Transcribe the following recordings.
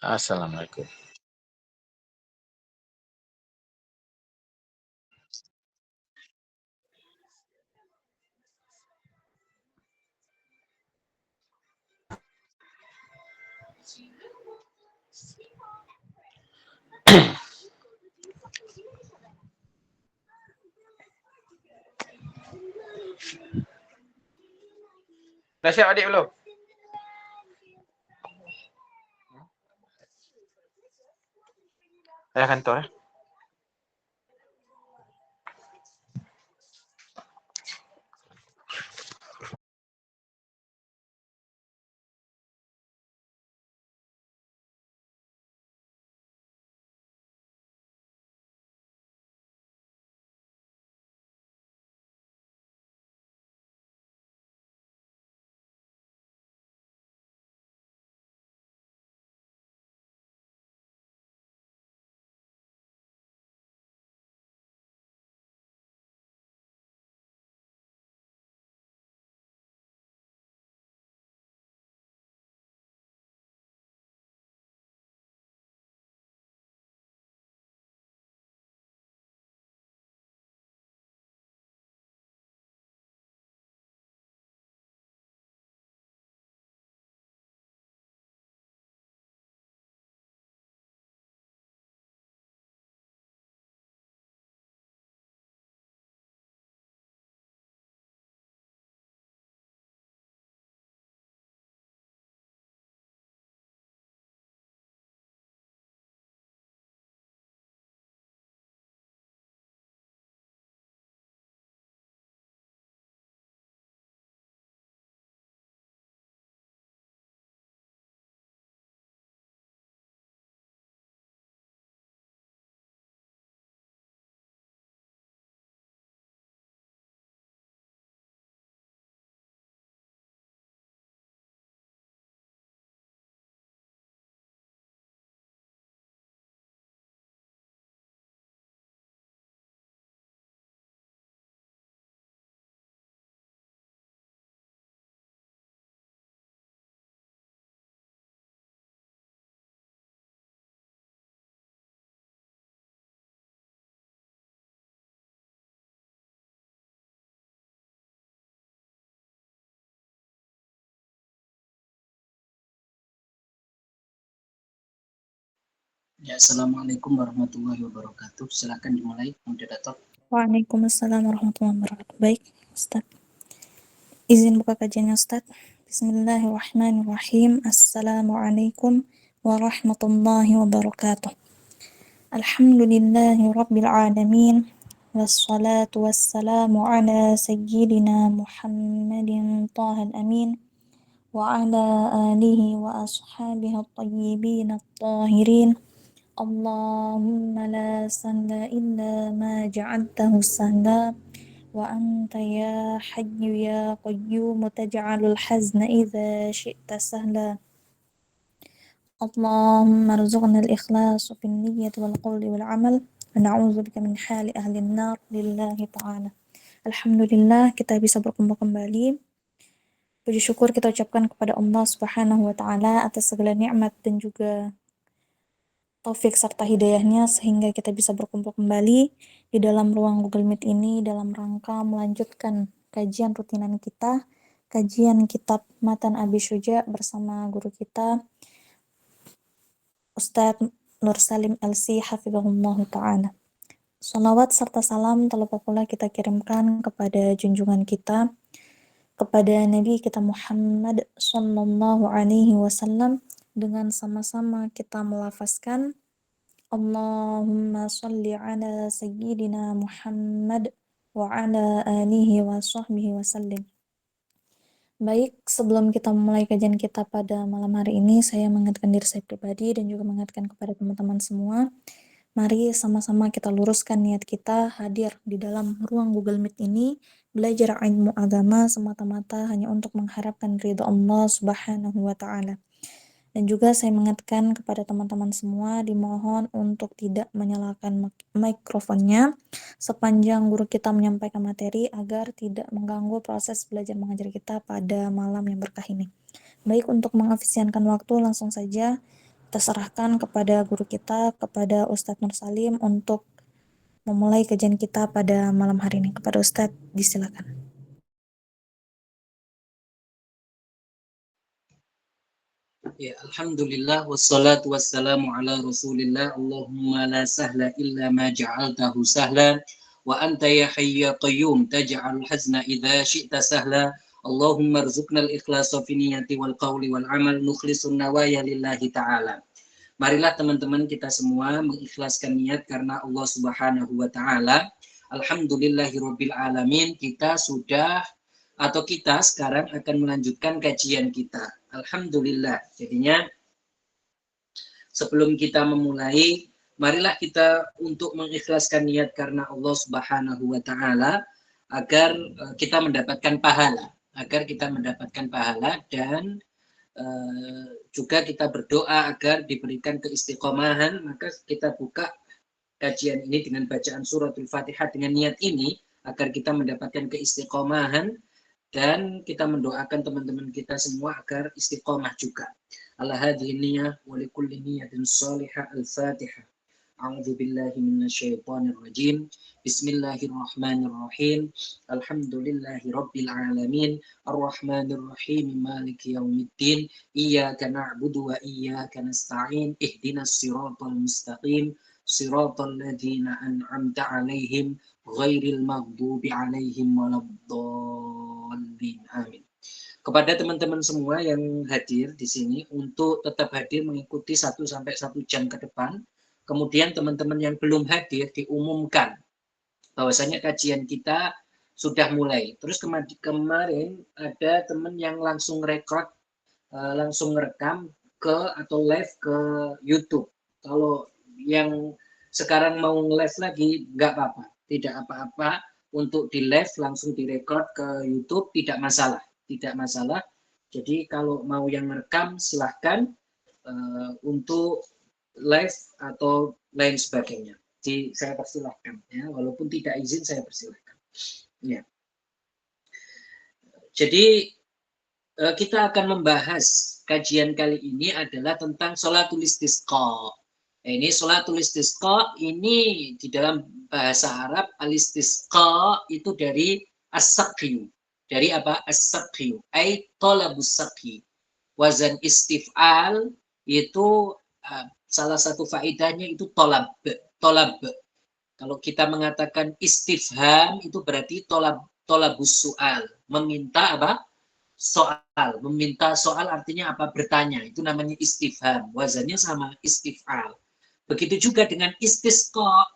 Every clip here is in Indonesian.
Assalamualaikum. Udah siap adik belum? Saya kantor ya. Ya, Assalamualaikum warahmatullahi wabarakatuh. Silakan dimulai, moderator. Waalaikumsalam warahmatullahi wabarakatuh. Baik, Ustaz. Izin buka kajiannya, Ustaz. Bismillahirrahmanirrahim. Assalamualaikum warahmatullahi wabarakatuh. Alhamdulillahi rabbil alamin. Wassalatu wassalamu ala sayyidina Muhammadin tahal amin. Wa ala alihi wa ashabihi at-tayyibin at-tahirin. Allahumma la sahla illa ma ja'altahu sahla wa anta ya hayyu ya qayyum taj'alul hazna idza syi'ta sahla. Allahumma rzuqna al-ikhlas fil niyyati wal qawli wal amal wa na'udzu bika min hali ahli an-nar lillahi ta'ala. Alhamdulillah kita bisa berkumpul kembali. Puji syukur kita ucapkan kepada Allah Subhanahu wa taala atas segala nikmat dan juga taufik serta hidayahnya sehingga kita bisa berkumpul kembali di dalam ruang Google Meet ini dalam rangka melanjutkan kajian rutinan kita, kajian kitab Matan Abi Syuja bersama guru kita Ustadz Nur Salim LC hafizahullah ta'ala. Salawat serta salam terlupa pula kita kirimkan kepada junjungan kita, kepada Nabi kita Muhammad sallallahu alaihi wasallam, dengan sama-sama kita melafazkan Allahumma salli ala sayyidina Muhammad wa ala alihi wa sahbihi wa sallim. Baik, sebelum kita memulai kajian kita pada malam hari ini, saya mengingatkan diri saya pribadi dan juga mengingatkan kepada teman-teman semua. Mari sama-sama kita luruskan niat kita hadir di dalam ruang Google Meet ini, belajar ilmu agama semata-mata hanya untuk mengharapkan ridha Allah Subhanahu wa ta'ala. Dan juga saya mengingatkan kepada teman-teman semua dimohon untuk tidak menyalakan mikrofonnya sepanjang guru kita menyampaikan materi agar tidak mengganggu proses belajar mengajar kita pada malam yang berkah ini. Baik, untuk mengefisienkan waktu langsung saja kita serahkan kepada guru kita, kepada Ustadz Nur Salim untuk memulai kajian kita pada malam hari ini. Kepada Ustadz, disilakan. Ya, alhamdulillah wassalatu wassalamu ala Rasulillah. Allahumma la sahla illa ma ja'altahu sahla wa anta ya hayyu ya qayyum taj'alul hazna idza syi'ta sahla. Allahumma rzuqnal ikhlasa fi niyyati wal qawli wal amal nukhlisun nawaya lillahi ta'ala. Marilah teman-teman kita semua mengikhlaskan niat karena Allah Subhanahu wa taala. Alhamdulillahirabbil alamin, kita sekarang akan melanjutkan kajian kita. Alhamdulillah. Jadinya sebelum kita memulai, marilah kita untuk mengikhlaskan niat karena Allah Subhanahu wa taala agar kita mendapatkan pahala, dan juga kita berdoa agar diberikan keistiqomahan. Maka kita buka kajian ini dengan bacaan suratul Fatihah dengan niat ini agar kita mendapatkan keistiqomahan, dan kita mendoakan teman-teman kita semua agar istiqomah juga. Ala hadhihi niyyah wa likulli niyyatin shalihah. Al-Fatihah. A'udzu billahi minasyaitonir rajim. Bismillahirrahmanirrahim. Alhamdulillahi rabbil alamin. Arrahmanir rahim. Maliki yaumiddin. Iyyaka na'budu wa iyyaka nasta'in. Ihdinas siratal mustaqim. Siratal ladzina an'amta 'alaihim ghairil maghdubi 'alaihim waladdallin. Amin. Kepada teman-teman semua yang hadir di sini untuk tetap hadir mengikuti 1 sampai 1 jam ke depan. Kemudian teman-teman yang belum hadir diumumkan bahwasanya kajian kita sudah mulai. Terus kemarin ada teman yang langsung langsung rekam atau live ke YouTube. Kalau yang sekarang mau live lagi nggak apa-apa, tidak apa-apa untuk di live langsung direkod ke YouTube, tidak masalah. Jadi kalau mau yang rekam silahkan untuk live atau lain sebagainya. Jadi saya persilahkan ya, walaupun tidak izin saya persilahkan. Ya. Jadi kita akan membahas kajian kali ini adalah tentang sholatul istisqa. Ini sholatul istisqa ini di dalam bahasa Arab al-istisqa itu dari as-saqyu. Dari apa? As-saqyu, ay talabus saqi. Wazan istif'al itu salah satu faedahnya itu tolab. Kalau kita mengatakan istifham itu berarti tolabus soal, meminta apa? Soal, meminta soal artinya apa? Bertanya. Itu namanya istifham. Wazannya sama istif'al. Begitu juga dengan istisqa,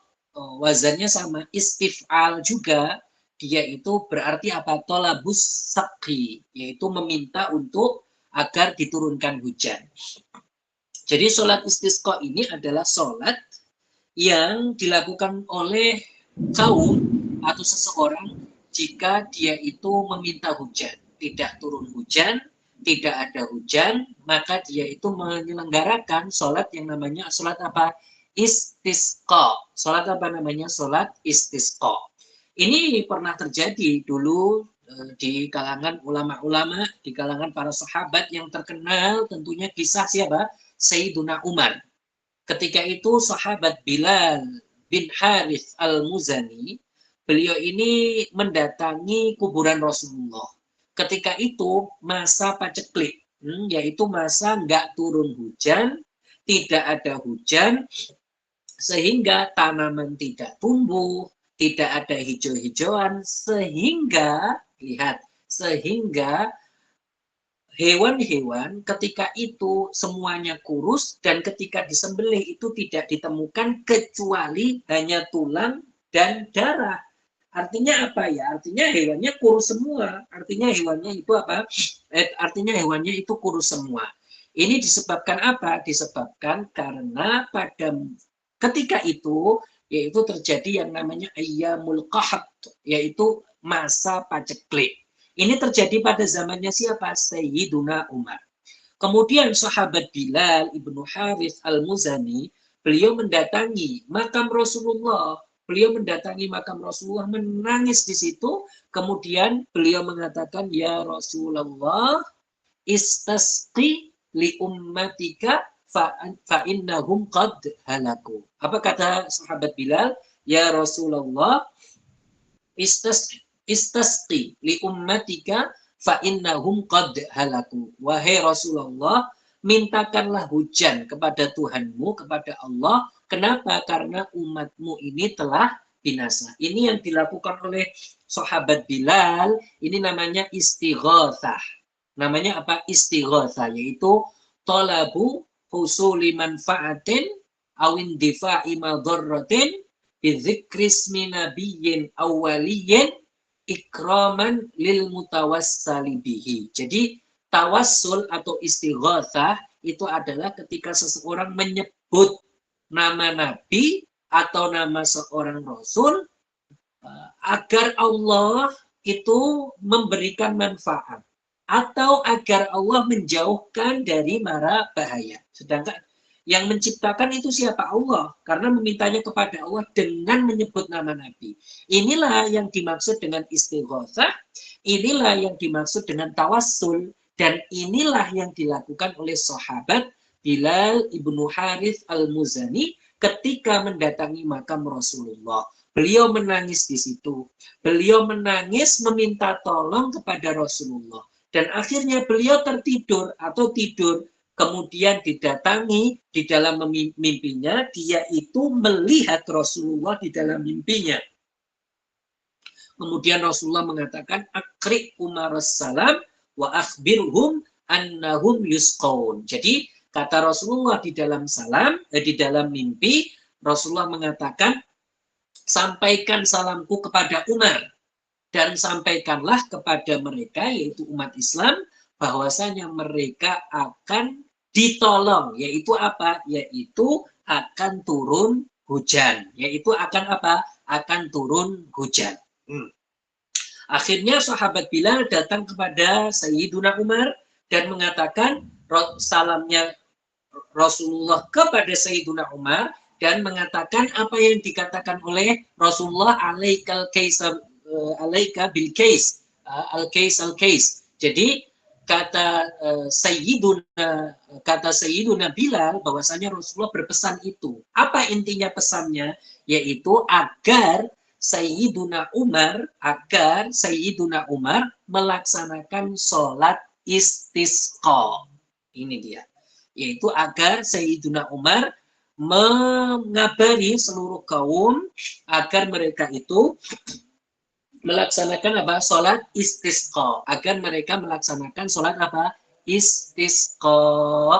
wazannya sama istif'al juga. Dia itu berarti apa? Tolabus saqi, yaitu meminta untuk agar diturunkan hujan. Jadi sholat istisqa ini adalah sholat yang dilakukan oleh kaum atau seseorang jika dia itu meminta hujan. Tidak turun hujan, tidak ada hujan, maka dia itu menyelenggarakan sholat yang namanya sholat apa? Istisqa. Sholat apa namanya? Sholat istisqa. Ini pernah terjadi dulu di kalangan ulama-ulama, di kalangan para sahabat yang terkenal tentunya kisah siapa? Sayyiduna Umar. Ketika itu sahabat Bilal bin Harith al-Muzani, beliau ini mendatangi kuburan Rasulullah. Ketika itu masa paceklik, yaitu masa nggak turun hujan, tidak ada hujan, sehingga tanaman tidak tumbuh, tidak ada hijau-hijauan, sehingga hewan-hewan ketika itu semuanya kurus, dan ketika disembelih itu tidak ditemukan kecuali hanya tulang dan darah. Artinya apa ya? Artinya hewannya kurus semua. Artinya hewannya itu kurus semua. Ini disebabkan apa? Disebabkan karena pada ketika itu yaitu terjadi yang namanya ayyamul qahat, yaitu masa paceklik. Ini terjadi pada zamannya siapa? Sayyiduna Umar. Kemudian sahabat Bilal ibnu Harith al-Muzani, beliau mendatangi makam Rasulullah. Beliau mendatangi makam Rasulullah, menangis di situ. Kemudian beliau mengatakan, ya Rasulullah, istasqi li ummatika fa innahum qad halaku. Apa kata sahabat Bilal? Ya Rasulullah, istasqi li ummatika fa innahum qad halaku. Wahai Rasulullah, mintakanlah hujan kepada Tuhanmu, kepada Allah. Kenapa? Karena umatmu ini telah binasa. Ini yang dilakukan oleh sahabat Bilal, ini namanya istighatsah. Namanya apa? Istighatsah, yaitu talabu husuli manfaatin awin difa'i madarratin bidzikrismi nabiyyin awwaliyyin ikraman lil mutawassali bihi. Jadi tawassul atau istighatsah itu adalah ketika seseorang menyebut nama nabi atau nama seorang rasul agar Allah itu memberikan manfaat atau agar Allah menjauhkan dari mara bahaya. Sedangkan yang menciptakan itu siapa? Allah. Karena memintanya kepada Allah dengan menyebut nama Nabi. Inilah yang dimaksud dengan istighatsah, inilah yang dimaksud dengan tawassul, dan inilah yang dilakukan oleh sahabat Bilal ibnu Harith al-Muzani ketika mendatangi makam Rasulullah. Beliau menangis di situ. Beliau menangis meminta tolong kepada Rasulullah. Dan akhirnya beliau tertidur atau tidur. Kemudian didatangi di dalam mimpinya, dia itu melihat Rasulullah di dalam mimpinya. Kemudian Rasulullah mengatakan, Akri Umar salam wa akhbirhum annahum yusqaun. Jadi kata Rasulullah di dalam di dalam mimpi, Rasulullah mengatakan, sampaikan salamku kepada Umar dan sampaikanlah kepada mereka, yaitu umat Islam, bahwasanya mereka akan ditolong, yaitu apa? Yaitu akan turun hujan. Yaitu akan apa? Akan turun hujan. Akhirnya sahabat Bilal datang kepada Sayyiduna Umar dan mengatakan salamnya Rasulullah kepada Sayyiduna Umar dan mengatakan apa yang dikatakan oleh Rasulullah, alaikal kaisar alaika bil kais, al-kais. Jadi kata Sayyiduna Bilal bahwasanya Rasulullah berpesan itu. Apa intinya pesannya? Yaitu agar Sayyiduna Umar melaksanakan sholat istisqa. Ini dia. Yaitu agar Sayyiduna Umar mengabari seluruh kaum agar mereka itu melaksanakan apa? Sholat istisqa. Agar mereka melaksanakan sholat apa? Istisqa.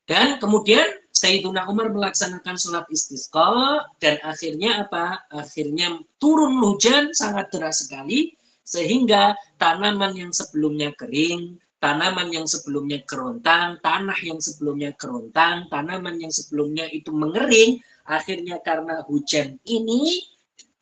Dan kemudian Sayyiduna Umar melaksanakan sholat istisqa dan akhirnya apa? Akhirnya turun hujan sangat deras sekali sehingga tanaman yang sebelumnya kering, tanaman yang sebelumnya kerontang, tanah yang sebelumnya kerontang, tanaman yang sebelumnya itu mengering, akhirnya karena hujan ini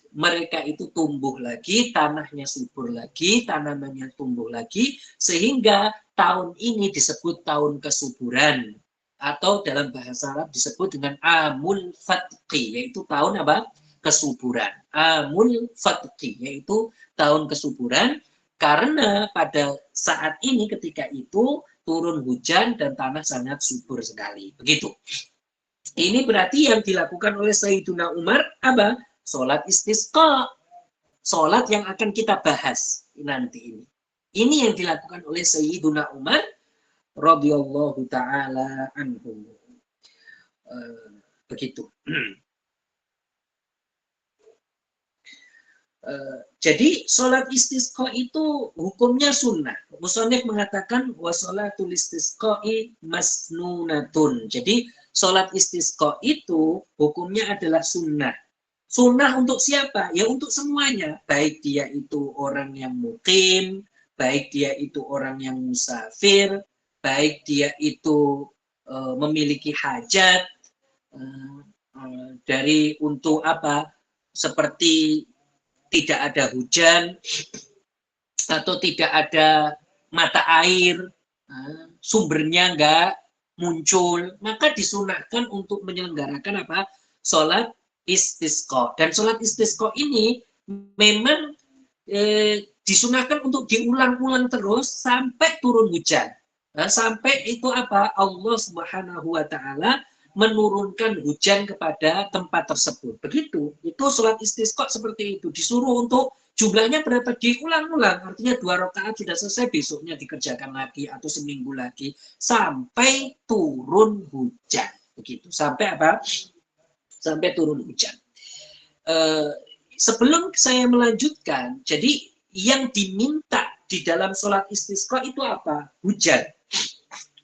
mereka itu tumbuh lagi, tanahnya subur lagi, tanamannya tumbuh lagi, sehingga tahun ini disebut tahun kesuburan. Atau dalam bahasa Arab disebut dengan Amul Fatqi, yaitu tahun apa? Kesuburan. Amul Fatqi, yaitu tahun kesuburan, karena pada saat ini ketika itu turun hujan dan tanah sangat subur sekali. Begitu. Ini berarti yang dilakukan oleh Sayyiduna Umar apa? Sholat istisqa, sholat yang akan kita bahas nanti ini. Ini yang dilakukan oleh Sayyiduna Umar radhiyallahu ta'ala anhu. Begitu. Jadi sholat istisqa itu hukumnya sunnah. Musannif mengatakan wa sholatul istisqa'i masnunatun. Jadi sholat istisqa itu hukumnya adalah sunnah. Sunnah untuk siapa? Ya untuk semuanya. Baik dia itu orang yang mukim, baik dia itu orang yang musafir, baik dia itu memiliki hajat dari untuk apa? Seperti tidak ada hujan atau tidak ada mata air, sumbernya enggak muncul, maka disunahkan untuk menyelenggarakan apa? Sholat istisqa. Dan sholat istisqa ini memang disunahkan untuk diulang-ulang terus sampai turun hujan. Nah, sampai itu apa? Allah Subhanahu wa taala menurunkan hujan kepada tempat tersebut. Begitu. Itu sholat istisqa seperti itu. Disuruh untuk jumlahnya berapa? Diulang-ulang. Artinya 2 rakaat sudah selesai, besoknya dikerjakan lagi atau seminggu lagi sampai turun hujan. Begitu. Sampai apa? Sampai turun hujan. Sebelum saya melanjutkan, jadi yang diminta di dalam sholat istisqa itu apa? Hujan.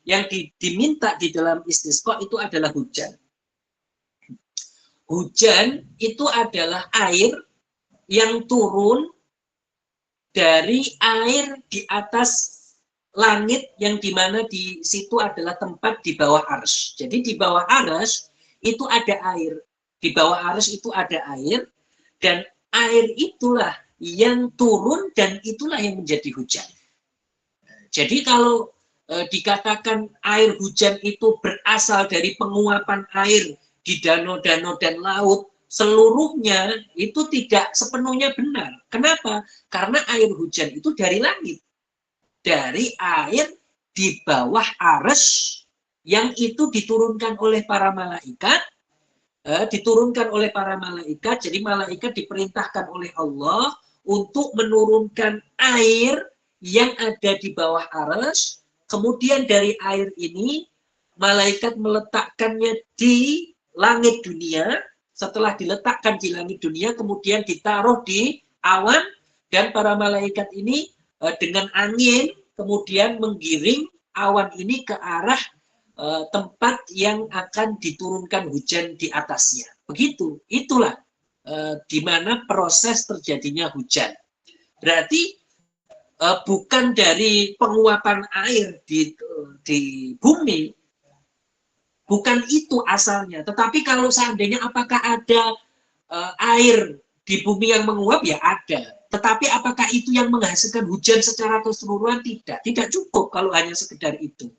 Yang diminta di dalam istisqa itu adalah hujan. Hujan itu adalah air yang turun dari air di atas langit yang dimana di situ adalah tempat di bawah arsy. Jadi di bawah arsy itu ada air. Di bawah arsy itu ada air dan air itulah yang turun dan itulah yang menjadi hujan. Jadi kalau dikatakan air hujan itu berasal dari penguapan air di danau-danau dan laut, seluruhnya itu tidak sepenuhnya benar. Kenapa? Karena air hujan itu dari langit. Dari air di bawah arsy yang itu diturunkan oleh para malaikat, jadi malaikat diperintahkan oleh Allah untuk menurunkan air yang ada di bawah arsy. Kemudian dari air ini malaikat meletakkannya di langit dunia. Setelah diletakkan di langit dunia, kemudian ditaruh di awan, dan para malaikat ini dengan angin kemudian menggiring awan ini ke arah tempat yang akan diturunkan hujan di atasnya. Begitu, itulah di mana proses terjadinya hujan. Berarti bukan dari penguapan air di bumi, bukan itu asalnya. Tetapi kalau seandainya apakah ada air di bumi yang menguap, ya ada. Tetapi apakah itu yang menghasilkan hujan secara keseluruhan? Tidak. Tidak cukup kalau hanya sekedar itu.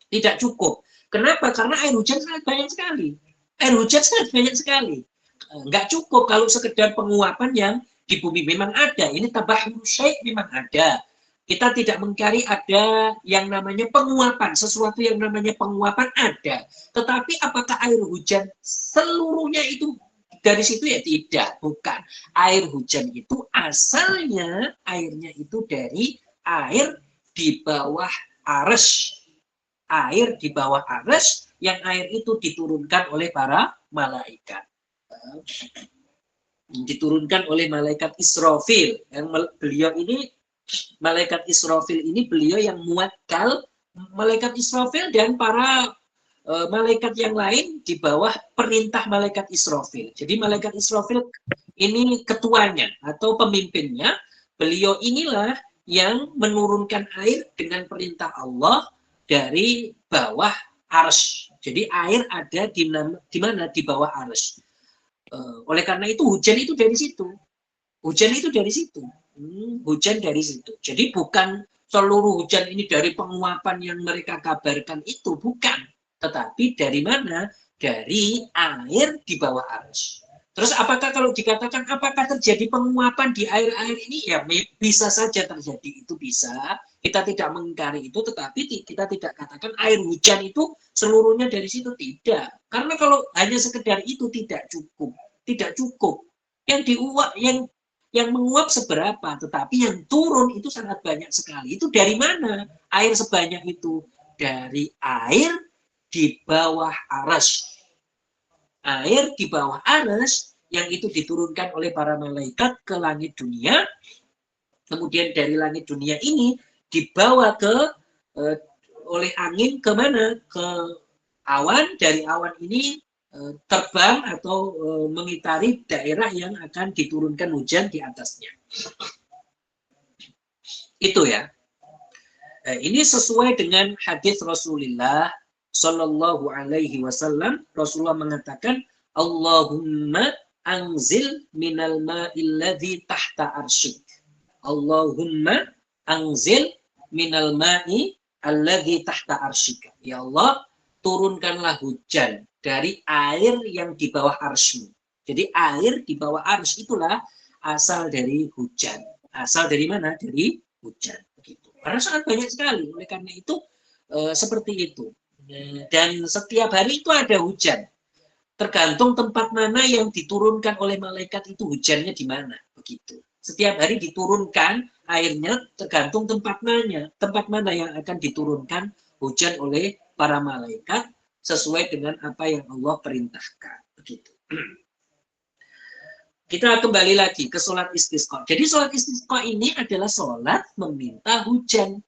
Tidak cukup. Kenapa? Karena air hujan sangat banyak sekali. Air hujan sangat banyak sekali. Nggak cukup kalau sekedar penguapan yang di bumi memang ada. Ini tabahur syai' memang ada. Kita tidak mengkari ada yang namanya penguapan. Sesuatu yang namanya penguapan ada. Tetapi apakah air hujan seluruhnya itu dari situ? Ya tidak, bukan. Air hujan itu asalnya airnya itu dari air di bawah arsy. Air di bawah arsy yang air itu diturunkan oleh para malaikat. Diturunkan oleh malaikat Israfil. Yang beliau ini, malaikat Israfil ini beliau yang muwakkal. Malaikat Israfil dan para malaikat yang lain di bawah perintah malaikat Israfil. Jadi malaikat Israfil ini ketuanya atau pemimpinnya. Beliau inilah yang menurunkan air dengan perintah Allah dari bawah arsy. Jadi air ada di mana? Di bawah arsy. Oleh karena itu hujan itu dari situ. Hujan itu dari situ. Hujan dari situ. Jadi bukan seluruh hujan ini dari penguapan yang mereka kabarkan itu, bukan. Tetapi dari mana? Dari air di bawah arsy. Terus apakah kalau dikatakan apakah terjadi penguapan di air-air ini? Ya bisa saja terjadi, itu bisa. Kita tidak mengingkari itu, tetapi kita tidak katakan air hujan itu seluruhnya dari situ, tidak. Karena kalau hanya sekedar itu tidak cukup, tidak cukup. Yang menguap seberapa, tetapi yang turun itu sangat banyak sekali. Itu dari mana air sebanyak itu? Dari air di bawah arsy. Air di bawah arsy yang itu diturunkan oleh para malaikat ke langit dunia. Kemudian dari langit dunia ini dibawa oleh angin ke mana? Ke awan. Dari awan ini terbang atau mengitari daerah yang akan diturunkan hujan di atasnya. Itu ya. Ini sesuai dengan hadis Rasulullah Shallallahu Alaihi Wasallam. Rasulullah mengatakan, Allahumma anzil minal ma'il ladzi tahta arsyik. Allahumma anzil minal ma'i alladzi tahta arsyik. Ya Allah, turunkanlah hujan dari air yang di bawah arsy. Jadi air di bawah arsy itulah asal dari hujan. Asal dari mana? Dari hujan. Begitu. Karena sangat banyak sekali. Oleh karena itu seperti itu. Dan setiap hari itu ada hujan. Tergantung tempat mana yang diturunkan oleh malaikat itu hujannya di mana. Begitu. Setiap hari diturunkan airnya tergantung tempat mana yang akan diturunkan hujan oleh para malaikat sesuai dengan apa yang Allah perintahkan. Begitu. Kita kembali lagi ke sholat istisqa. Jadi sholat istisqa ini adalah sholat meminta hujan.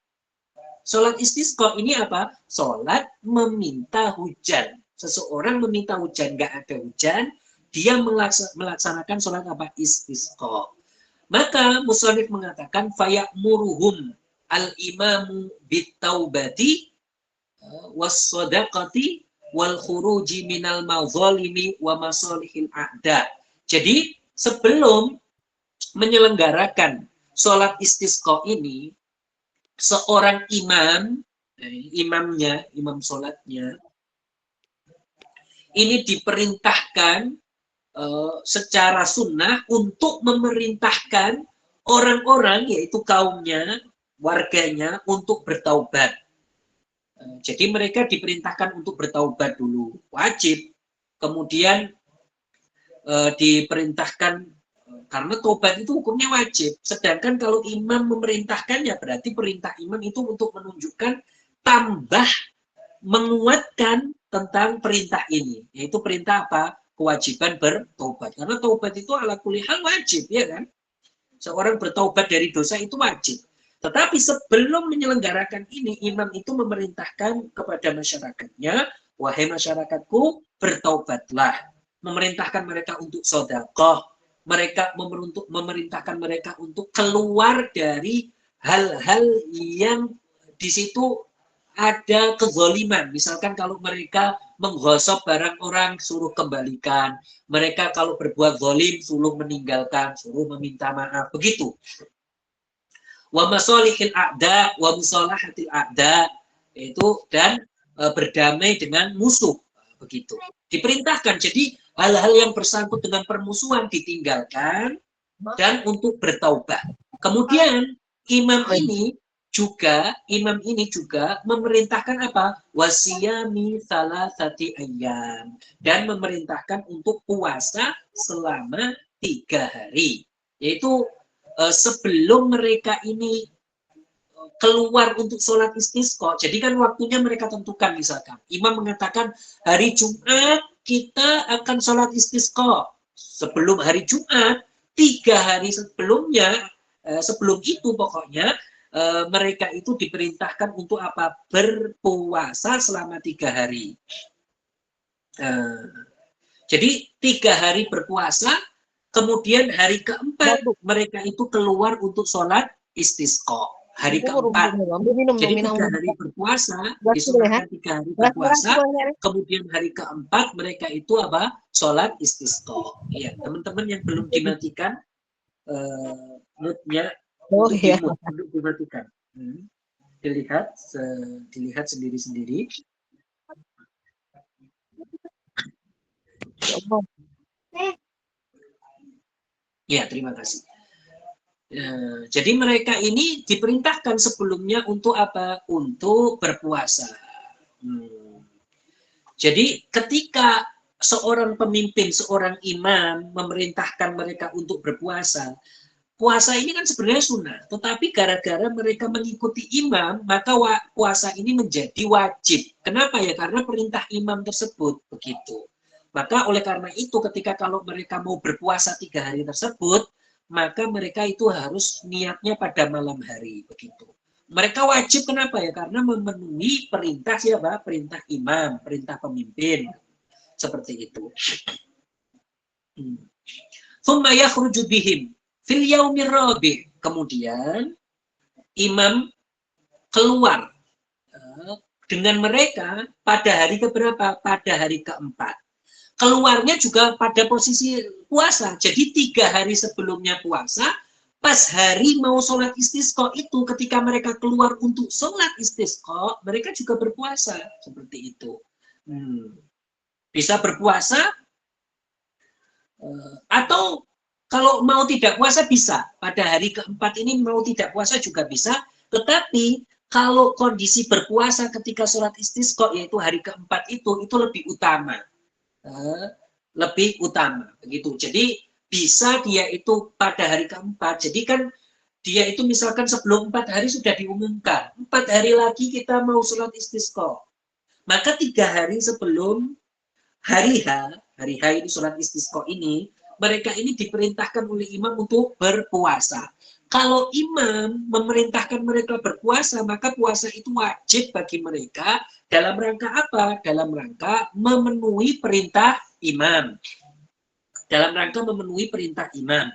Sholat istisqa ini apa? Sholat meminta hujan. Seseorang meminta hujan, nggak ada hujan, dia melaksanakan sholat apa? Istisqa. Maka musannif mengatakan faya'muruhum al-imamu bit-taubati was-shadaqati wal khuruji minal mazalimi wa masalihil a'da. Jadi sebelum menyelenggarakan sholat istisqa ini, seorang imam sholatnya, ini diperintahkan secara sunnah untuk memerintahkan orang-orang, yaitu kaumnya, warganya, untuk bertaubat. Jadi mereka diperintahkan untuk bertaubat dulu, wajib. Kemudian diperintahkan, karena taubat itu hukumnya wajib. Sedangkan kalau imam memerintahkannya, berarti perintah imam itu untuk menunjukkan tambah menguatkan tentang perintah ini, yaitu perintah apa? Kewajiban bertaubat. Karena taubat itu ala kulli hal wajib, ya kan? Seorang bertaubat dari dosa itu wajib. Tetapi sebelum menyelenggarakan ini, imam itu memerintahkan kepada masyarakatnya, wahai masyarakatku, bertaubatlah. Memerintahkan mereka untuk sedekah, memerintahkan mereka untuk keluar dari hal-hal yang di situ ada kezaliman. Misalkan kalau mereka menggosok barang orang, suruh kembalikan. Mereka kalau berbuat zalim, suruh meninggalkan, suruh meminta maaf. Begitu. Wa masalihil a'da, wa musalahatil a'da. Itu dan berdamai dengan musuh. Begitu. Diperintahkan. Jadi hal-hal yang bersangkut dengan permusuhan ditinggalkan dan untuk bertaubat. Kemudian imam ini juga memerintahkan apa? Wasiyami salasati ayyam, dan memerintahkan untuk puasa selama 3 hari. Yaitu sebelum mereka ini keluar untuk sholat istisqa. Jadi kan waktunya mereka tentukan, misalkan imam mengatakan hari Jumat kita akan sholat istisqa. Sebelum hari Jumat, 3 hari sebelumnya, sebelum itu pokoknya mereka itu diperintahkan untuk apa? Berpuasa selama 3 hari. Jadi 3 hari berpuasa, kemudian hari keempat mereka itu keluar untuk sholat istisqa. Hari keempat. Jadi 3 hari berpuasa, disunahkan 3 hari berpuasa, kemudian hari keempat mereka itu apa? Sholat istisqa. Ya, teman-teman yang belum dimatikan mute-nya untuk dimatikan. Dilihat sendiri-sendiri. Ya, terima kasih. Jadi mereka ini diperintahkan sebelumnya untuk apa? Untuk berpuasa. Jadi ketika seorang pemimpin, seorang imam memerintahkan mereka untuk berpuasa, puasa ini kan sebenarnya sunnah, tetapi gara-gara mereka mengikuti imam, maka puasa ini menjadi wajib. Kenapa ya? Karena perintah imam tersebut, begitu. Maka oleh karena itu ketika kalau mereka mau berpuasa 3 hari tersebut, maka mereka itu harus niatnya pada malam hari, begitu. Mereka wajib, kenapa ya? Karena memenuhi perintah siapa? Perintah imam, perintah pemimpin. Seperti itu. Tsumma yakhruju bihim fil yaumir rabi'. Kemudian imam keluar dengan mereka pada hari keberapa? Pada hari keempat. Keluarnya juga pada posisi puasa. Jadi 3 hari sebelumnya puasa, pas hari mau sholat istisqa itu, ketika mereka keluar untuk sholat istisqa, mereka juga berpuasa. Seperti itu. Bisa berpuasa, atau Kalau mau tidak puasa bisa. Pada hari keempat ini mau tidak puasa juga bisa. Tetapi kalau kondisi berpuasa ketika sholat istisqa, yaitu hari keempat itu lebih utama. Lebih utama. Begitu. Jadi bisa dia itu pada hari keempat. Jadi kan dia itu misalkan sebelum 4 hari sudah diumumkan. 4 hari lagi kita mau sholat istisqa. Maka 3 hari sebelum hari H ini sholat istisqa ini, mereka ini diperintahkan oleh imam untuk berpuasa. Kalau imam memerintahkan mereka berpuasa, maka puasa itu wajib bagi mereka dalam rangka apa? Dalam rangka memenuhi perintah imam. Dalam rangka memenuhi perintah imam.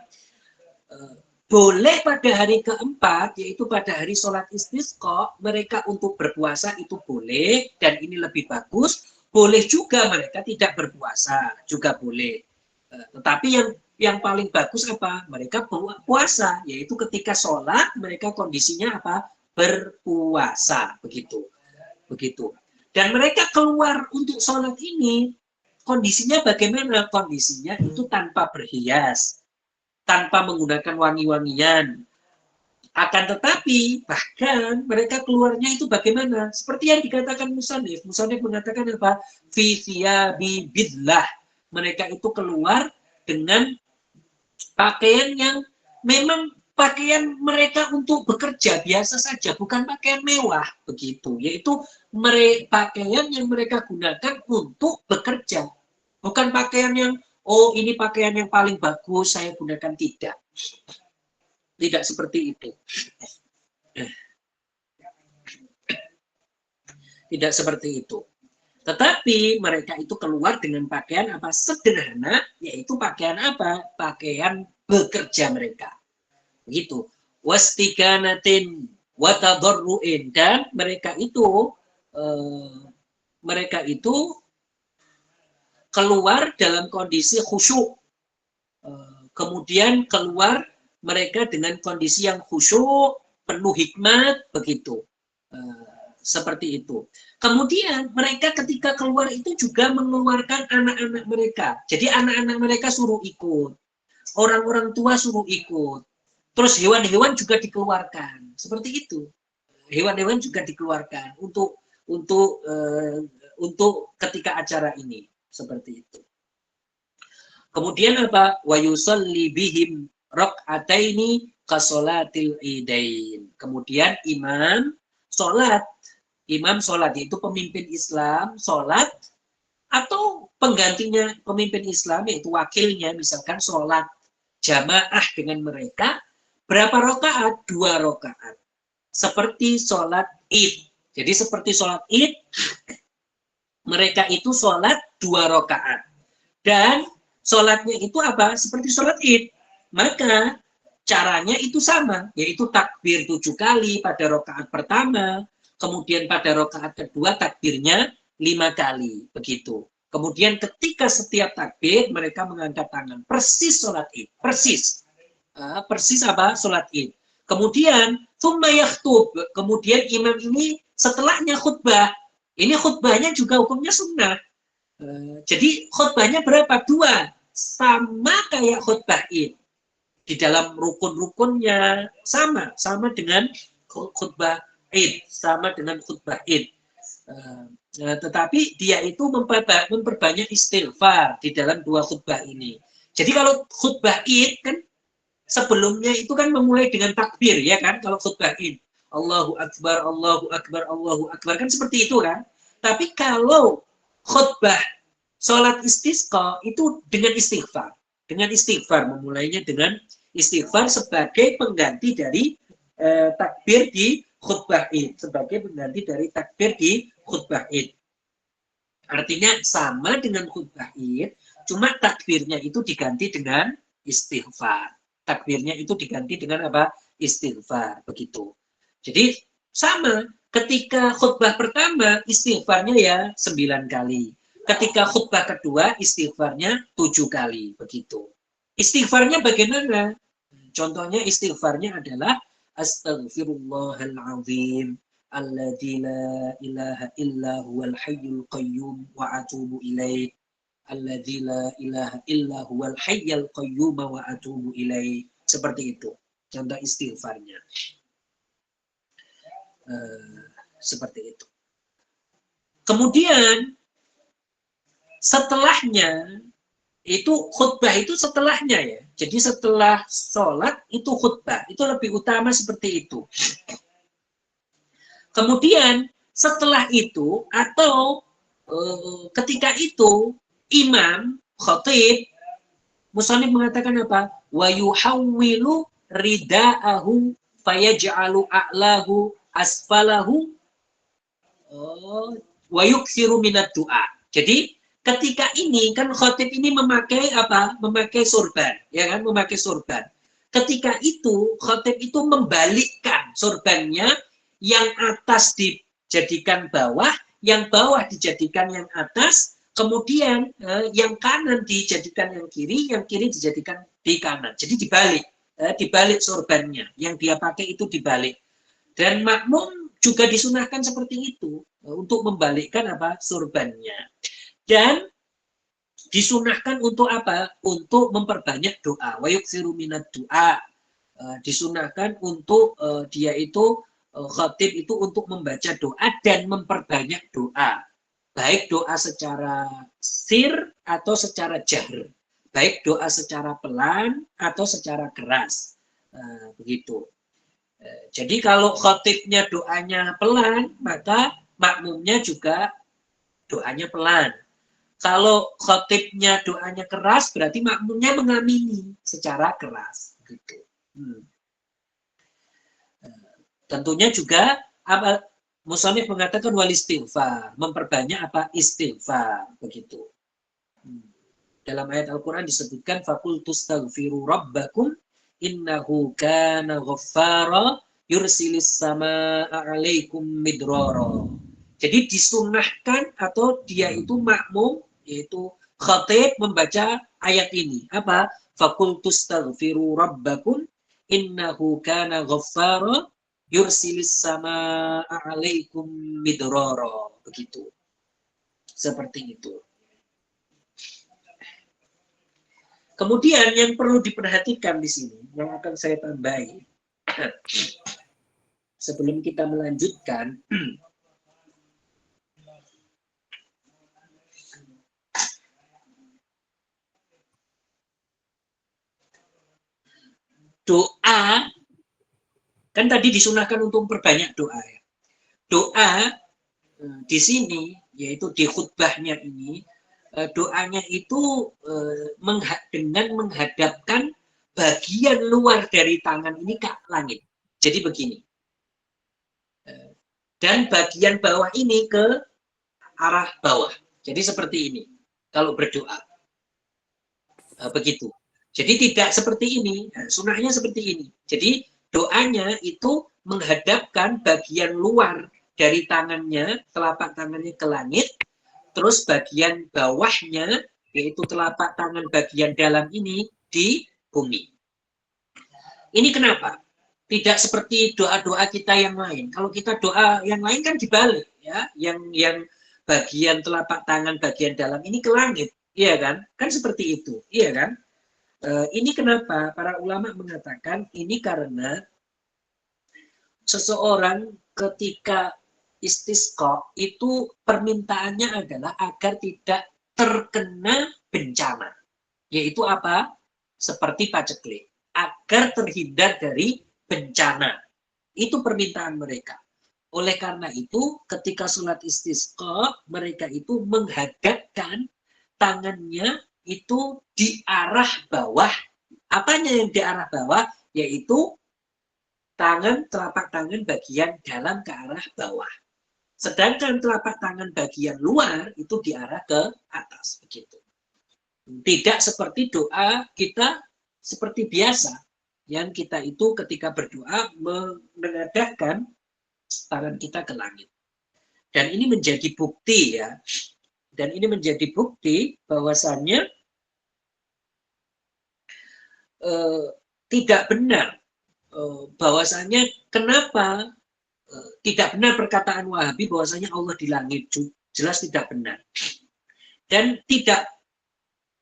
Boleh pada hari keempat, yaitu pada hari sholat istisqa, mereka untuk berpuasa itu boleh, dan ini lebih bagus. Boleh juga mereka tidak berpuasa, juga boleh. Tetapi yang paling bagus apa? Mereka puasa, yaitu ketika sholat mereka kondisinya apa? Berpuasa, begitu. Dan mereka keluar untuk sholat ini, kondisinya bagaimana? Kondisinya itu tanpa berhias, tanpa menggunakan wangi-wangian. Akan tetapi, bahkan mereka keluarnya itu bagaimana? Seperti yang dikatakan Musannif. Musannif mengatakan apa? Fi thiyabi bidlah. Mereka itu keluar dengan pakaian yang memang pakaian mereka untuk bekerja biasa saja, bukan pakaian mewah, begitu. Yaitu pakaian yang mereka gunakan untuk bekerja. Bukan pakaian yang, oh ini pakaian yang paling bagus, saya gunakan. Tidak seperti itu. Tidak seperti itu. Tetapi mereka itu keluar dengan pakaian apa? Sederhana, yaitu pakaian apa? Pakaian bekerja mereka. Begitu. Wastiganatin watadarruin, dan mereka itu keluar dalam kondisi khusyuk. Kemudian keluar mereka dengan kondisi yang khusyuk, penuh hikmat, begitu. Seperti itu. Kemudian mereka ketika keluar itu juga mengeluarkan anak-anak mereka. Jadi anak-anak mereka suruh ikut. Orang-orang tua suruh ikut. Terus hewan-hewan juga dikeluarkan. Seperti itu. Hewan-hewan juga dikeluarkan untuk ketika acara ini. Seperti itu. Kemudian apa? Wa yusalli bihim rak'ataini kasolatil idain. Kemudian imam sholat, yaitu pemimpin Islam sholat, atau penggantinya pemimpin Islam yaitu wakilnya, misalkan sholat jamaah dengan mereka. Berapa rakaat? 2 rakaat. Seperti sholat id. Jadi seperti sholat id, mereka itu sholat 2 rakaat. Dan sholatnya itu apa? Seperti sholat id. Maka caranya itu sama, yaitu takbir 7 kali pada rakaat pertama, kemudian pada rakaat kedua takbirnya 5 kali, begitu. Kemudian ketika setiap takbir mereka mengangkat tangan, persis sholat id, persis apa? Sholat id. Kemudian tsumma yakhtub, kemudian imam ini setelahnya khutbah. Ini khutbahnya juga hukumnya sunnah. Jadi khutbahnya berapa? 2, sama kayak khutbah id. Di dalam rukun-rukunnya sama dengan khutbah id, tetapi dia itu memperbanyak istighfar di dalam 2 khutbah ini. Jadi kalau khutbah id kan sebelumnya itu kan memulai dengan takbir, ya kan? Kalau khutbah id, Allahu Akbar, Allahu Akbar, Allahu Akbar, kan seperti itu kan? Tapi kalau khutbah sholat istisqa itu dengan istighfar, memulainya dengan istighfar sebagai pengganti dari takbir di khutbah id, Artinya sama dengan khutbah id, cuma takbirnya itu diganti dengan istighfar. Istighfar, begitu. Jadi sama, ketika khutbah pertama istighfarnya ya 9 kali. Ketika khutbah kedua istighfarnya 7 kali, begitu. Istighfarnya bagaimana? Contohnya istighfarnya adalah Astaghfirullahaladzim alladzi la ilaha illa huwal hayyul qayyum wa atubu ilaih. alladzi la ilaha illa huwal hayyul qayyum wa atubu ilaihi. Seperti itu contoh istighfarnya. Seperti itu. Kemudian setelahnya itu khutbah itu setelahnya ya. Jadi setelah sholat itu khutbah, itu lebih utama seperti itu. Kemudian setelah itu atau ketika itu imam khatib musannif mengatakan apa? Wa yuhawwilu ridaahu fayaj'alu a'lahu asfalahu wa yuksiru minad du'a. Jadi ketika ini kan khatib ini memakai apa? Memakai sorban, ya kan? Memakai sorban. Ketika itu khatib itu membalikkan sorbannya, yang atas dijadikan bawah, yang bawah dijadikan yang atas, kemudian yang kanan dijadikan yang kiri dijadikan di kanan. Jadi dibalik sorbannya, yang dia pakai itu dibalik. Dan makmum juga disunahkan seperti itu untuk membalikkan apa? Sorbannya. Dan disunahkan untuk apa? Untuk memperbanyak doa. Wa yuksiru minad du'a. Disunahkan untuk dia itu khatib itu untuk membaca doa dan memperbanyak doa. Baik doa secara sir atau secara jahr. Baik doa secara pelan atau secara keras. Begitu. Jadi kalau khatibnya doanya pelan, maka makmumnya juga doanya pelan. Kalau khatibnya doanya keras, berarti makmumnya mengamini secara keras. Gitu. Tentunya juga apa musannif mengatakan wal istighfar, memperbanyak apa? Istighfar, begitu. Dalam ayat Al-Qur'an disebutkan faqul tastaghfiru rabbakum innahu kana ghaffara yursilis samaa 'alaikum midrara. Jadi disunahkan atau dia itu makmum, yaitu khatib membaca ayat ini. Apa? Faqul tastaghfiru rabbakum innahu kana ghaffara yursilis samaa 'alaikum midrara. Begitu. Seperti itu. Kemudian yang perlu diperhatikan di sini, yang akan saya tambahi, sebelum kita melanjutkan, doa, kan tadi disunahkan untuk memperbanyak doa. Doa di sini, yaitu di khutbahnya ini, doanya itu dengan menghadapkan bagian luar dari tangan ini ke langit. Jadi begini. Dan bagian bawah ini ke arah bawah. Jadi seperti ini. Kalau berdoa. Begitu. Jadi tidak seperti ini. Sunahnya seperti ini. Jadi doanya itu menghadapkan bagian luar dari tangannya, telapak tangannya ke langit. Terus bagian bawahnya, yaitu telapak tangan bagian dalam ini, di bumi. Ini kenapa? Tidak seperti doa-doa kita yang lain. Kalau kita doa yang lain kan dibalik, ya. Yang bagian telapak tangan bagian dalam ini ke langit, iya kan? Kan seperti itu, iya kan? Ini kenapa? Para ulama mengatakan ini karena seseorang ketika istisqa itu permintaannya adalah agar tidak terkena bencana. Yaitu apa? Seperti paceklik. Agar terhindar dari bencana. Itu permintaan mereka. Oleh karena itu, ketika sholat istisqa, mereka itu menghadapkan tangannya itu di arah bawah. Apanya yang di arah bawah? Yaitu telapak tangan bagian dalam ke arah bawah. Sedangkan telapak tangan bagian luar itu diarah ke atas, begitu. Tidak seperti doa kita seperti biasa, yang kita itu ketika berdoa menengadahkan tangan kita ke langit. Dan ini menjadi bukti ya. Dan ini menjadi bukti bahwasannya tidak benar. Bahwasannya kenapa tidak benar perkataan Wahabi bahwasanya Allah di langit, jelas tidak benar. Dan tidak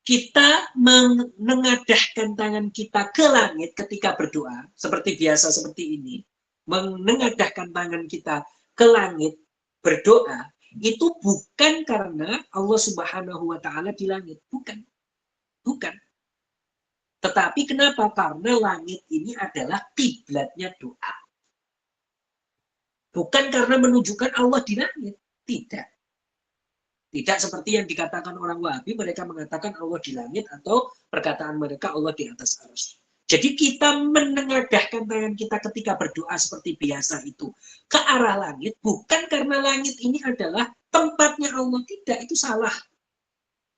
kita menengadahkan tangan kita ke langit ketika berdoa, seperti biasa seperti ini, menengadahkan tangan kita ke langit berdoa, itu bukan karena Allah Subhanahu wa Ta'ala di langit, bukan. Tetapi kenapa? Karena langit ini adalah kiblatnya doa. Bukan karena menunjukkan Allah di langit, tidak. Tidak seperti yang dikatakan orang Wahabi, mereka mengatakan Allah di langit, atau perkataan mereka Allah di atas arsy. Jadi kita menengadahkan tangan kita ketika berdoa seperti biasa itu ke arah langit, bukan karena langit ini adalah tempatnya Allah. Tidak, itu salah.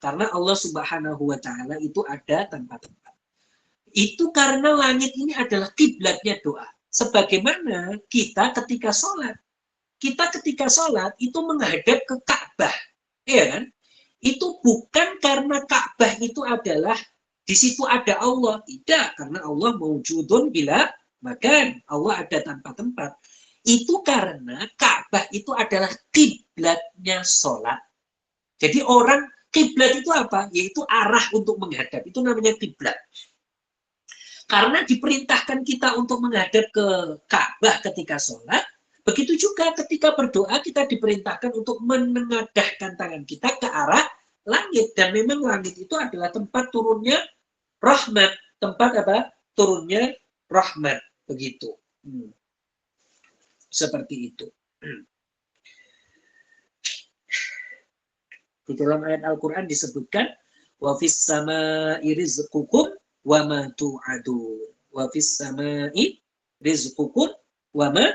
Karena Allah Subhanahu wa Ta'ala itu ada tempat-tempat. Itu karena langit ini adalah kiblatnya doa. Sebagaimana kita ketika sholat. Kita ketika sholat itu menghadap ke Ka'bah. Iya kan? Itu bukan karena Ka'bah itu adalah di situ ada Allah. Tidak, karena Allah mawjudun bila makan. Allah ada tanpa tempat. Itu karena Ka'bah itu adalah kiblatnya sholat. Jadi orang kiblat itu apa? Yaitu arah untuk menghadap. Itu namanya kiblat. Karena diperintahkan kita untuk menghadap ke Ka'bah ketika sholat, begitu juga ketika berdoa kita diperintahkan untuk menengadahkan tangan kita ke arah langit. Dan memang langit itu adalah tempat turunnya rahmat. Tempat apa? Turunnya rahmat. Begitu. Seperti itu. Di dalam ayat Al-Quran disebutkan, wa fis sama'i rizqukum wa ma tu'adun. Wa fis sama'i rizqukum wa ma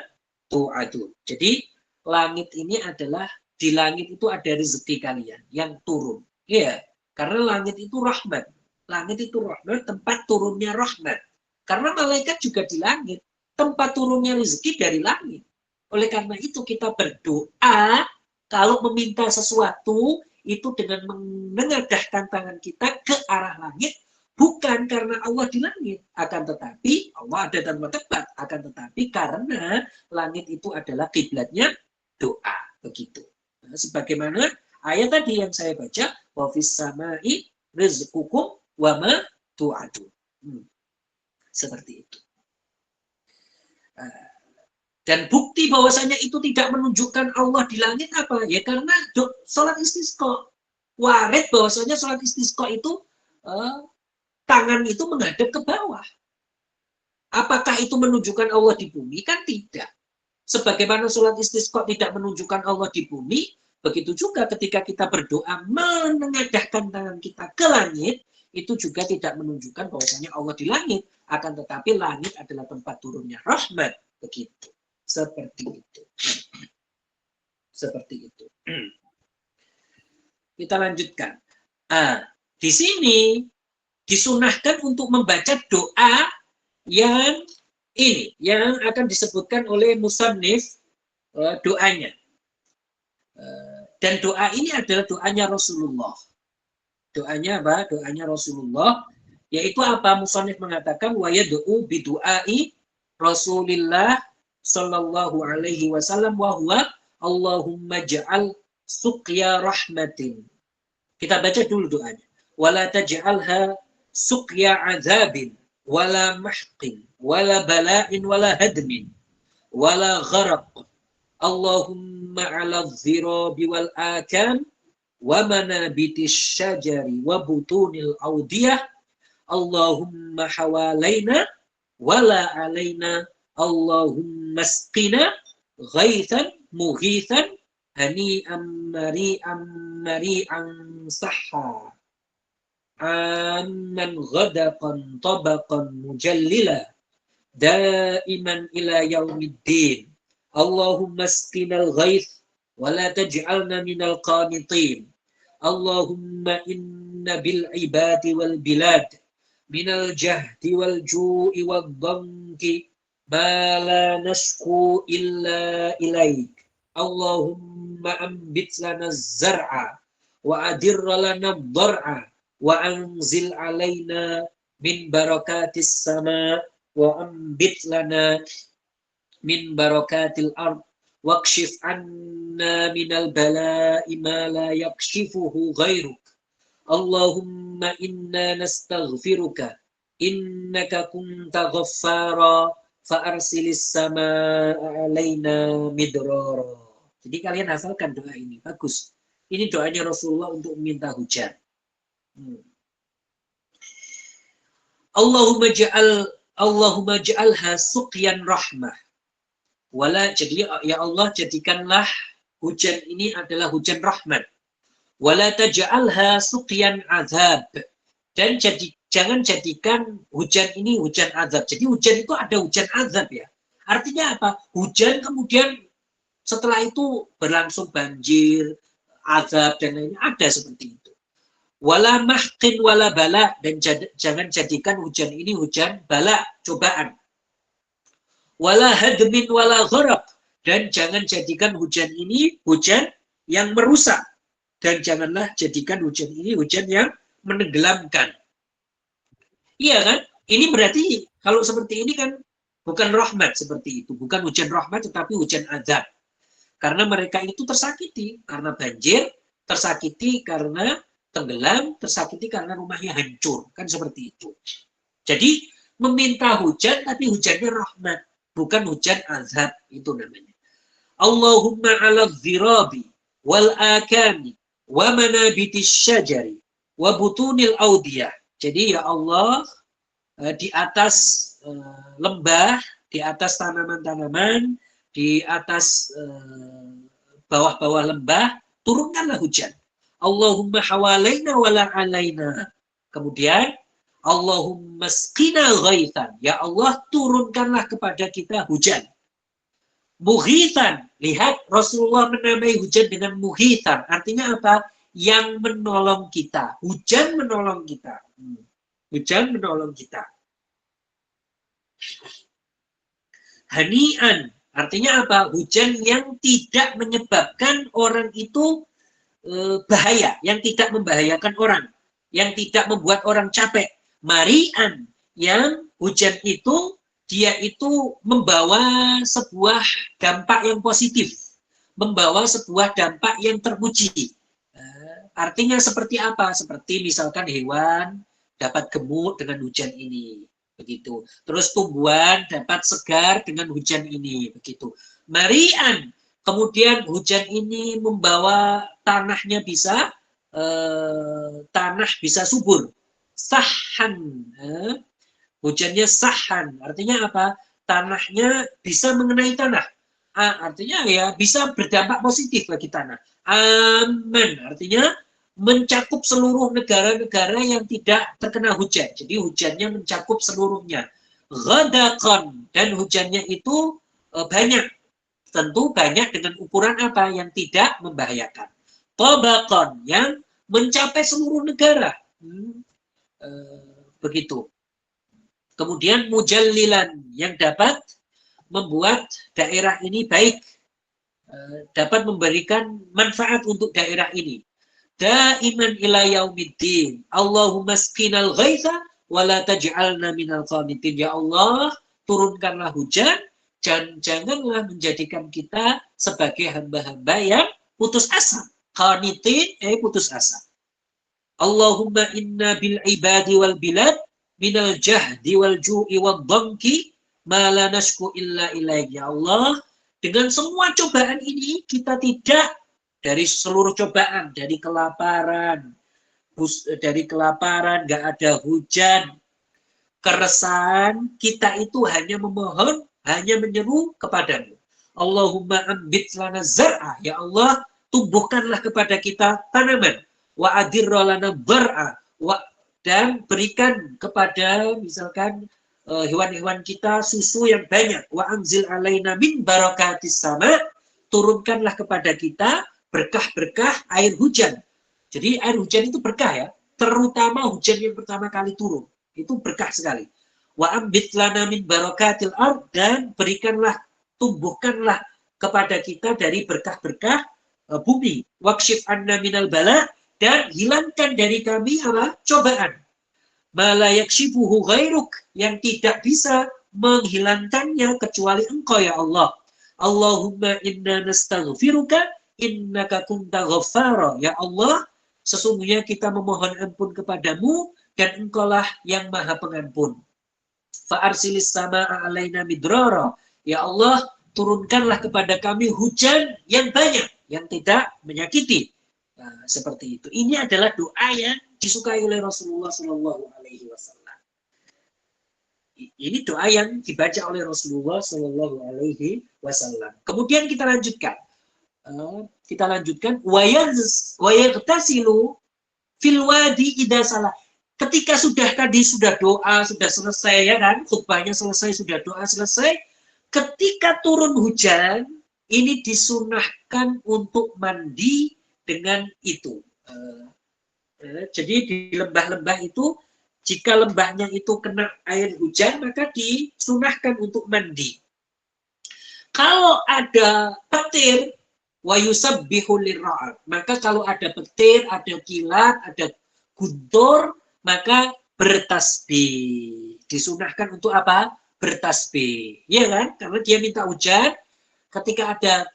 tu'adun. Jadi langit ini adalah, di langit itu ada rezeki kalian yang turun. Iya, karena langit itu rahmat. Langit itu rahmat, tempat turunnya rahmat. Karena malaikat juga di langit, tempat turunnya rezeki dari langit. Oleh karena itu kita berdoa, kalau meminta sesuatu, itu dengan menengadahkan tangan kita ke arah langit, bukan karena Allah di langit, akan tetapi Allah ada tempat, akan tetapi karena langit itu adalah kiblatnya doa, begitu. Nah, sebagaimana ayat tadi yang saya baca, wa fis sama'i rizqukum wa ma tu'adun. Seperti itu. Dan bukti bahwasanya itu tidak menunjukkan Allah di langit apa? Ya karena sholat istisqa. Warid bahwasanya sholat istisqa itu tangan itu menghadap ke bawah. Apakah itu menunjukkan Allah di bumi? Kan tidak. Sebagaimana sholat istisqa tidak menunjukkan Allah di bumi, begitu juga ketika kita berdoa menengadahkan tangan kita ke langit, itu juga tidak menunjukkan bahwasanya Allah di langit. Akan tetapi langit adalah tempat turunnya rahmat. Begitu. Seperti itu. Seperti itu. Kita lanjutkan. Di sini disunahkan untuk membaca doa yang ini, yang akan disebutkan oleh musannif doanya. Dan doa ini adalah doanya Rasulullah. Doanya apa? Doanya Rasulullah. Yaitu apa? Musannif mengatakan wa yad'u bi du'ai Rasulillah sallallahu alaihi wasallam wa huwa Allahumma ja'al suqya rahmatin. Kita baca dulu doanya. Wala taj'alha suqya azabin wala mahqin wala bala'in wala hadmin wala gharaq. Allahumma 'ala dhirabi wal akam wa manabitis syajari wa butunil awdiyah. Allahumma hawalaina wala alaina. Allahumma asqina ghaithan mughithan hani'an mari'an sahha amman ghadaqan tabaqan mujallila daiman ila yaumiddin. Allahumma asqina al-ghaith wa la taj'alna minal qanitin. Allahumma inna bil ibadi wal bilad minal jahdi wal ju'i wal dhanki ma la nashku illa ilaik. Allahumma ambit lana zar'a wa adirra lana dhar'a wa anzil alaina min barakatis sama wa ambit lana min barakatil ard waqshif anna minal bala'i ma la yakshifuhu ghairuk. Allahumma Allahumma inna nastaghfiruka innaka kunta ghaffara fa arsilis samaa'a 'alaina midrara. Jadi kalian hafalkan doa ini, bagus. Ini doanya Rasulullah untuk meminta hujan. Allahumma ja'alha suqyan rahmah. Jadi ya Allah, jadikanlah hujan ini adalah hujan rahmat. Wala taj'alha suqyan azab. Dan jangan jadikan hujan ini hujan azab. Jadi hujan itu ada hujan azab ya. Artinya apa? Hujan kemudian setelah itu berlangsung banjir, azab dan lainnya, ada seperti itu. Wala mahqin wala bala, dan jangan jadikan hujan ini hujan bala, cobaan. Wala hadmin wala gharaq, dan jangan jadikan hujan ini hujan yang merusak, dan janganlah jadikan hujan ini hujan yang menenggelamkan. Iya kan? Ini berarti kalau seperti ini kan bukan rahmat seperti itu, bukan hujan rahmat tetapi hujan azab. Karena mereka itu tersakiti karena banjir, tersakiti karena tenggelam, tersakiti karena rumahnya hancur, kan seperti itu. Jadi meminta hujan tapi hujannya rahmat, bukan hujan azab, itu namanya. Allahumma 'ala dzirabi wal akami wa manabitis syajari wa butunil audiyah. Jadi ya Allah, di atas lembah, di atas tanaman-tanaman, di atas bawah-bawah lembah, turunkanlah hujan. Allahumma hawalaina wala alaina. Kemudian Allahumma sqina ghaithan. Ya Allah, turunkanlah kepada kita hujan. Mughithan. Lihat Rasulullah menamai hujan dengan mughithan. Artinya apa? Yang menolong kita. Hujan menolong kita. Hujan menolong kita. Hani'an. Artinya apa? Hujan yang tidak menyebabkan orang itu bahaya, yang tidak membahayakan orang, yang tidak membuat orang capek. Mari'an, yang hujan itu dia itu membawa sebuah dampak yang positif, membawa sebuah dampak yang terpuji. Artinya seperti apa? Seperti misalkan hewan dapat gemuk dengan hujan ini, begitu. Terus tumbuhan dapat segar dengan hujan ini, begitu. Mari'an, kemudian hujan ini membawa tanahnya bisa subur. Sahan, hujannya sahan, artinya apa? Tanahnya bisa mengenai tanah. Artinya ya bisa berdampak positif bagi tanah. Aman, artinya mencakup seluruh negara-negara yang tidak terkena hujan. Jadi hujannya mencakup seluruhnya. Ghadaqan, dan hujannya itu banyak. Tentu banyak dengan ukuran apa? Yang tidak membahayakan. Tabaqan, yang mencapai seluruh negara. Begitu. Kemudian mujallilan, yang dapat membuat daerah ini baik, dapat memberikan manfaat untuk daerah ini. Daiman ila yaumiddin. Allahumma sqinal ghaitha wa la taj'alna minal qanitin. Ya Allah, turunkanlah hujan, janganlah menjadikan kita sebagai hamba-hamba yang putus asa. Qanitin, putus asa. Allahumma inna bil ibadi wal bilad minal jahdi wal ju'i wal dhanki ma la nashku illa ilaik. Ya Allah, dengan semua cobaan ini kita tidak, dari seluruh cobaan, dari kelaparan, gak ada hujan, keresahan, kita itu hanya memohon, hanya menyeru kepadamu. Allahumma ambit lana zar'a. Ya Allah, tumbuhkanlah kepada kita tanaman. Wa adirra lana bar'a. Dan berikan kepada misalkan hewan-hewan kita susu yang banyak. Wa anzil alaina min barakatis sama. Turunkanlah kepada kita berkah-berkah air hujan. Jadi air hujan itu berkah ya. Terutama hujan yang pertama kali turun. Itu berkah sekali. Wa ambit lana min barakatil ard, dan berikanlah, tumbuhkanlah kepada kita dari berkah-berkah bumi. Wakshif anna minal bala, dan hilangkan dari kami apa? Cobaan. Ma la yakshifuhu ghairuk, yang tidak bisa menghilangkannya kecuali Engkau ya Allah. Allahumma inna nastaghfiruka innaka kunta ghaffara. Ya Allah, sesungguhnya kita memohon ampun kepadamu dan engkaulah yang maha pengampun. Fa'arsilis sama'a alaina midrara. Ya Allah, turunkanlah kepada kami hujan yang banyak, yang tidak menyakiti. Nah, seperti itu. Ini adalah doa yang disukai oleh Rasulullah Shallallahu Alaihi Wasallam. Ini doa yang dibaca oleh Rasulullah Shallallahu Alaihi Wasallam. Kemudian kita lanjutkan. Wayagtasilu fil wadi idza salah. Ketika sudah doa, sudah selesai ya kan, khutbahnya selesai, sudah doa selesai, ketika turun hujan, ini disunahkan untuk mandi dengan itu. Jadi di lembah-lembah itu, jika lembahnya itu kena air hujan, maka disunahkan untuk mandi. Kalau ada petir, wa yusabbihu lirra'ad, maka kalau ada petir, ada kilat, ada guntur, maka bertasbih. Disunahkan untuk apa? Bertasbih. Ya kan? Karena dia minta hujan, ketika ada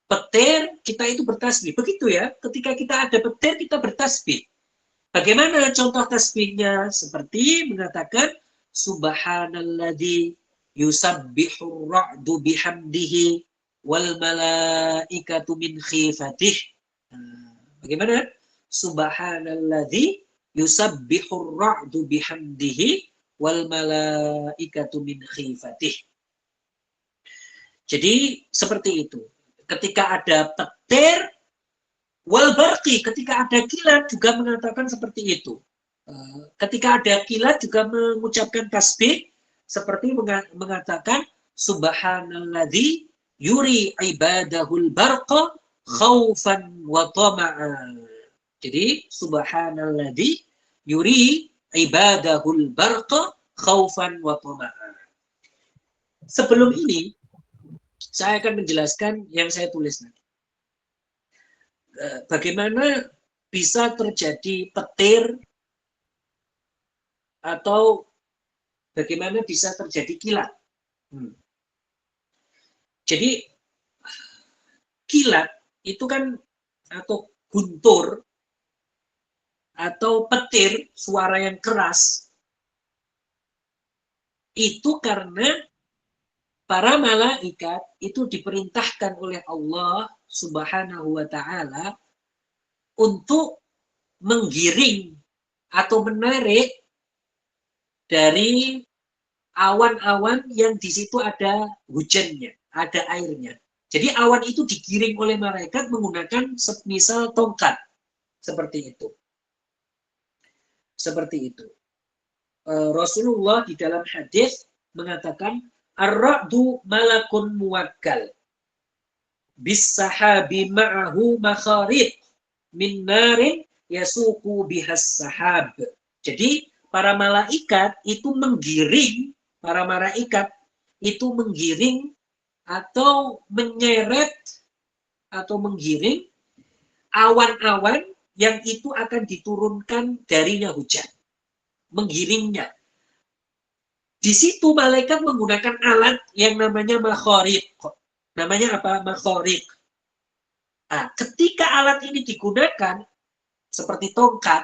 petir, kita itu bertasbih. Begitu ya, ketika kita ada petir, kita bertasbih. Bagaimana contoh tasbihnya? Seperti mengatakan, Subhanalladzi yusabbihu ra'du bihamdihi wal malaikatu min khifatih. Bagaimana? Subhanalladzi yusabbihu ra'du bihamdihi wal malaikatu min khifatih. Jadi seperti itu. Ketika ada petir, wal barqi, ketika ada kilat juga mengatakan seperti itu. Ketika ada kilat juga mengucapkan tasbih seperti mengatakan Subhanalladzi yuri ibadahul barqa khaufan wa tama'a. Jadi Subhanalladzi yuri ibadahul barqa khaufan wa tama'a. Sebelum ini saya akan menjelaskan yang saya tulis nanti. Bagaimana bisa terjadi petir atau bagaimana bisa terjadi kilat. Jadi kilat itu kan atau guntur atau petir, suara yang keras, itu karena para malaikat itu diperintahkan oleh Allah Subhanahu wa Ta'ala untuk menggiring atau menarik dari awan-awan yang di situ ada hujannya, ada airnya. Jadi awan itu digiring oleh malaikat menggunakan semisal tongkat. Seperti itu. Seperti itu. Rasulullah di dalam hadis mengatakan ar-ra'du malakun muwakkal bis-sahabi ma'ahu makharid min narin yasuku bihas sahab. Jadi para malaikat itu menggiring atau menyeret atau menggiring awan-awan yang itu akan diturunkan darinya hujan. Menggiringnya. Di situ malaikat menggunakan alat yang namanya makhariq. Namanya apa? Makhariq. Nah, ketika alat ini digunakan seperti tongkat,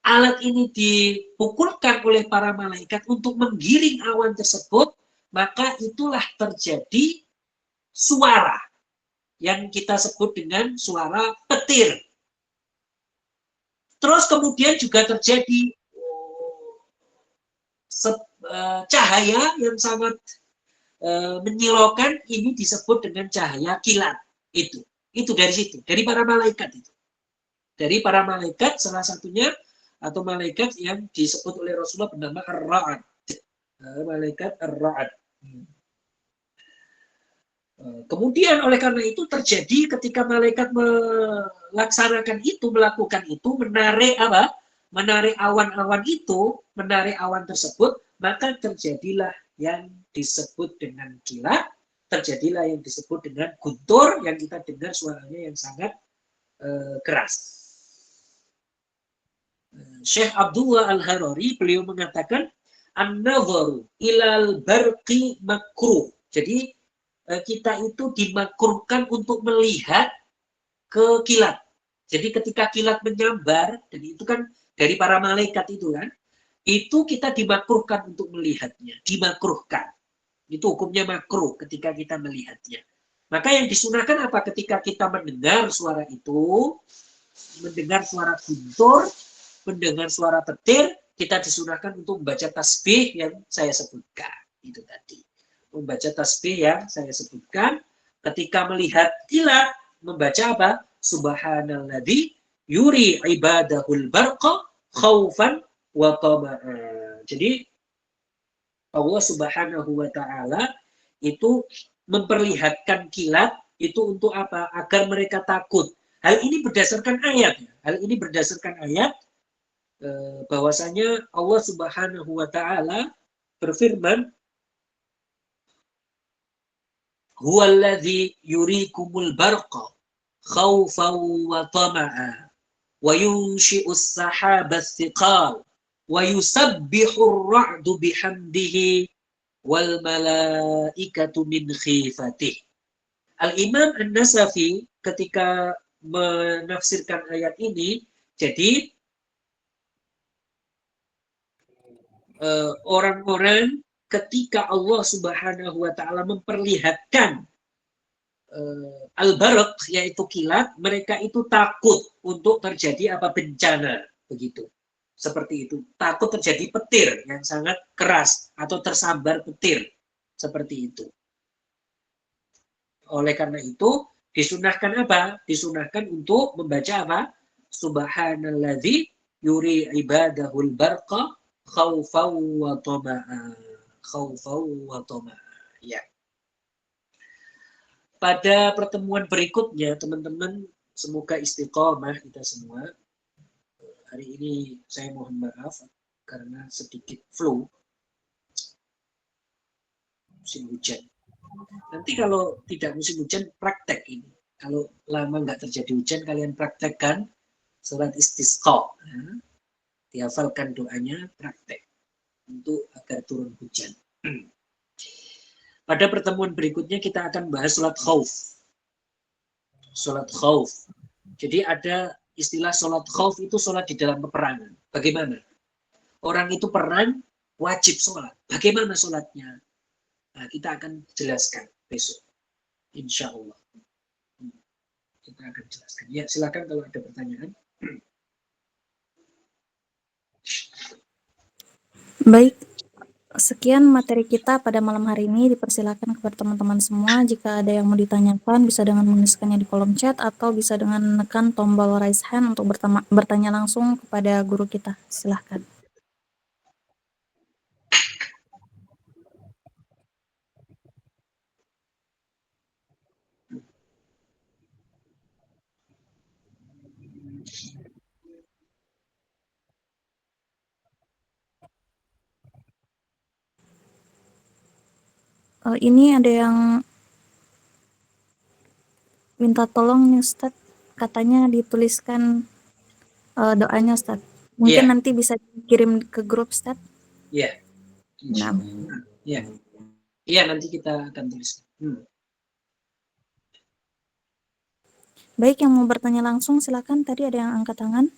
alat ini dipukulkan oleh para malaikat untuk menggiring awan tersebut, maka itulah terjadi suara yang kita sebut dengan suara petir. Terus kemudian juga terjadi cahaya yang sangat menyilaukan, ini disebut dengan cahaya kilat. Itu dari situ, dari para malaikat itu. Dari para malaikat salah satunya atau malaikat yang disebut oleh Rasulullah bernama Ar-Ra'ad. Malaikat Ar-Ra'ad. Kemudian oleh karena itu terjadi ketika malaikat melaksanakan itu, melakukan itu, menarik apa? Menarik awan-awan itu, menarik awan tersebut, maka terjadilah yang disebut dengan kilat, terjadilah yang disebut dengan guntur, yang kita dengar suaranya yang sangat keras. Syekh Abdullah Al-Harari, beliau mengatakan an-nadharu ilal barqi makruh. Jadi kita itu dimakruhkan untuk melihat ke kilat. Jadi ketika kilat menyambar, dan itu kan dari para malaikat itu kan, itu kita dimakruhkan untuk melihatnya, dimakruhkan. Itu hukumnya makruh ketika kita melihatnya. Maka yang disunahkan apa? Ketika kita mendengar suara itu, mendengar suara guntur, mendengar suara petir, kita disunahkan untuk membaca tasbih yang saya sebutkan. Itu tadi. Membaca tasbih yang saya sebutkan. Ketika melihat kilat, membaca apa? Subhanalladzi yuri ibadahul barqa khaufan wa tama'a. Jadi Allah Subhanahu wa taala itu memperlihatkan kilat itu untuk apa? Agar mereka takut. Hal ini berdasarkan ayat. Hal ini berdasarkan ayat bahwasanya Allah Subhanahu wa taala berfirman, "Huwallazi yurikumul barqa khaufan wa tama'a wa yunshi'us sahabas thiqal wa yusabbihur ra'du bihamdihi wal malaikatu min khifatih." Al-Imam An-Nasafi ketika menafsirkan ayat ini, jadi orang-orang ketika Allah Subhanahu wa taala memperlihatkan al-barq yaitu kilat, mereka itu takut untuk terjadi apa bencana begitu. Seperti itu. Takut terjadi petir yang sangat keras atau tersambar petir seperti itu. Oleh karena itu disunahkan apa? Disunahkan untuk membaca apa? Subhanalladzi yuri ibadahul barqa khaufan wa tama'a. Khaufan wa tama'a. Ya. Pada pertemuan berikutnya, teman-teman, semoga istiqomah kita semua. Hari ini saya mohon maaf karena sedikit flu. Musim hujan. Nanti kalau tidak musim hujan, praktek ini. Kalau lama nggak terjadi hujan, kalian praktekkan surat istisqa. Ya. Dihafalkan doanya, praktek. Untuk agar turun hujan. Pada pertemuan berikutnya kita akan bahas sholat khauf. Sholat khauf. Jadi ada istilah sholat khauf itu sholat di dalam peperangan. Bagaimana? Orang itu perang, wajib sholat. Bagaimana sholatnya? Nah, kita akan jelaskan besok. Insya Allah. Kita akan jelaskan. Ya, silakan kalau ada pertanyaan. Baik, sekian materi kita pada malam hari ini. Dipersilakan kepada teman-teman semua. Jika ada yang mau ditanyakan, bisa dengan menuliskannya di kolom chat atau bisa dengan menekan tombol raise hand untuk bertanya langsung kepada guru kita. Silahkan. Ini ada yang minta tolong nih Ustadz, katanya dituliskan doanya Ustadz. Mungkin nanti bisa dikirim ke grup Ustadz. Iya. Nah. Iya. Iya, nanti kita akan tulis. Baik, yang mau bertanya langsung silakan. Tadi ada yang angkat tangan.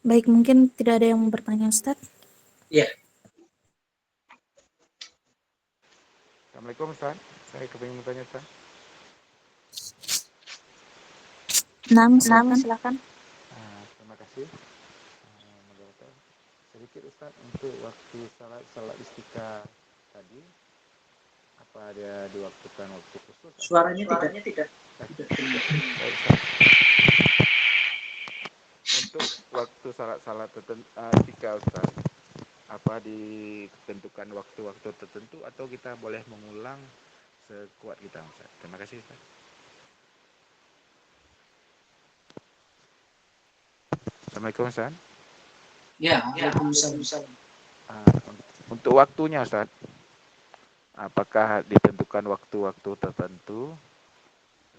Baik, mungkin tidak ada yang mau bertanya, Ustaz. Iya. Assalamualaikum Ustaz. Saya kepingin bertanya Ustaz. Silakan. Terima kasih. Sedikit Ustaz untuk waktu salat istiqah tadi, apa ada diwaktukan waktu khusus? Suaranya tidak. Untuk waktu salat istiqah Ustaz, apa ditentukan waktu-waktu tertentu atau kita boleh mengulang sekuat kita Ustaz? Terima kasih Ustaz. Assalamualaikum Ustaz. Ya, Waalaikumsalam. Untuk waktunya Ustaz, apakah ditentukan waktu-waktu tertentu?